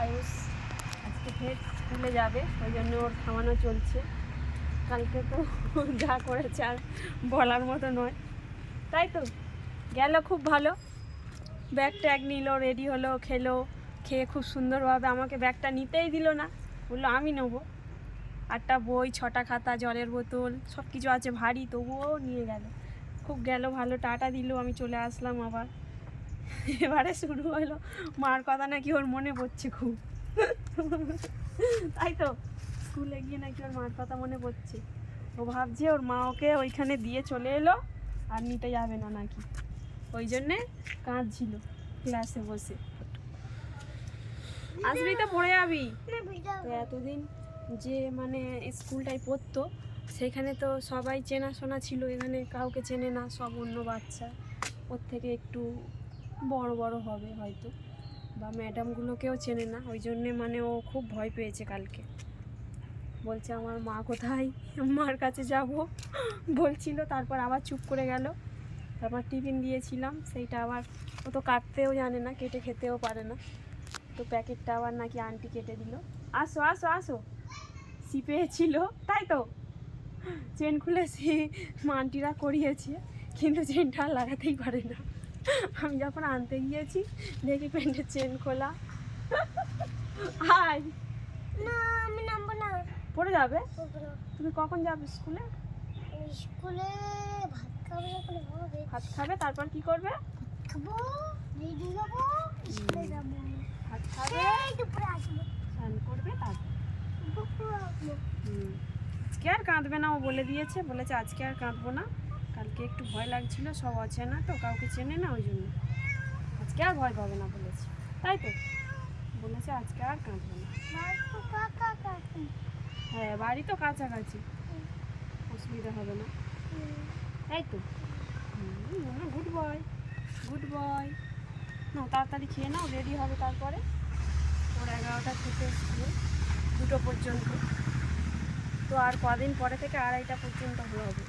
আয়ুষ আজকে ফের স্কুলে যাবে, ওই জন্য ওর খাওয়ানো চলছে। কালকে তো যা করেছে আর বলার মতো নয়, তাই তো। গেল খুব ভালো, ব্যাগ ট্যাগ নিল, রেডি হলো, খেলো, খেয়ে খুব সুন্দরভাবে আমাকে ব্যাগটা নিতেই দিল না, বললো আমি নেবো। 8টা বই, 6টা খাতা, জলের বোতল সব কিছু আছে ভারী, তবুও নিয়ে গেল। খুব গেল ভালো, টাটা দিল, আমি চলে আসলাম আবার। এবারে শুরু হলো মার কথা নাকি ওর মনে পড়ছে খুব, তাই তো। স্কুলে গিয়ে নাকি ওর মার কথা মনে পড়ছে। ও ভাবছে ওর মা ওকে ওইখানে দিয়ে চলে এলো আর নিতে যাবে না নাকি, ওই জন্যে কাঁদছিল ক্লাসে বসে। আসবি তো পড়ে যাবি। তো এতদিন যে মানে স্কুলটায় পড়তো সেখানে তো সবাই চেনাশোনা ছিল, এখানে কাউকে চেনে না, সব অন্য বাচ্চা। ওর থেকে একটু বড় বড় হবে হয়তো, বা ম্যাডামগুলোকেও চেনে না, ওই জন্যে মানে ও খুব ভয় পেয়েছে কালকে। বলছে আমার মা কোথায়, মার কাছে যাব বলছিল, তারপর আবার চুপ করে গেল। তারপর টিফিন দিয়েছিলাম, সেইটা আবার ও তো কাটতেও জানে না, কেটে খেতেও পারে না, তো প্যাকেটটা আবার নাকি আন্টি কেটে দিল। আসো আসো আসো, সি পেয়েছিল, তাই তো। চেন খুলে সে আন্টিরা করিয়েছে, কিন্তু চেনটা আর লাগাতেই পারে না। আমি যখন আনতে গিয়েছি দেখি প্যান্টের চেন খোলা। হাই না, আমি নামবো না। পড়ে যাবে। তুমি কখন যাবে স্কুলে? স্কুলে ভাত খাবে, যখন হবে ভাত খাবে, তারপর কি করবে? খাবো, রেডি হবো, স্কুলে যাবো। ভাত খাবে, এই দুপুরে আসবো, স্নান করবে, তারপর দুপুরে আসবো। আজকে আর কাঁদবে না, ও বলে দিয়েছে, বলেছে আজকে আর কাঁদবো না। কালকে একটু ভয় লাগছিল, সব অচেনা তো, কাউকে চেনে না, ওই জন্য আজকে আর ভয় পাবে না বলেছে, তাই তো। বলেছে আজকে আর কাঁদবে না। মাছটা কাকা কাকি। হ্যাঁ, বাড়ি তো কাছাকাছি, অসুবিধা হবে না, তাই তো। Good boy, good boy. না, তাড়াতাড়ি খেয়ে নাও, রেডি হবে তারপরে। ওর 11টা থেকে স্কুল, 2টো পর্যন্ত। তো আর কদিন পরে থেকে 2:30টা পর্যন্ত হবে।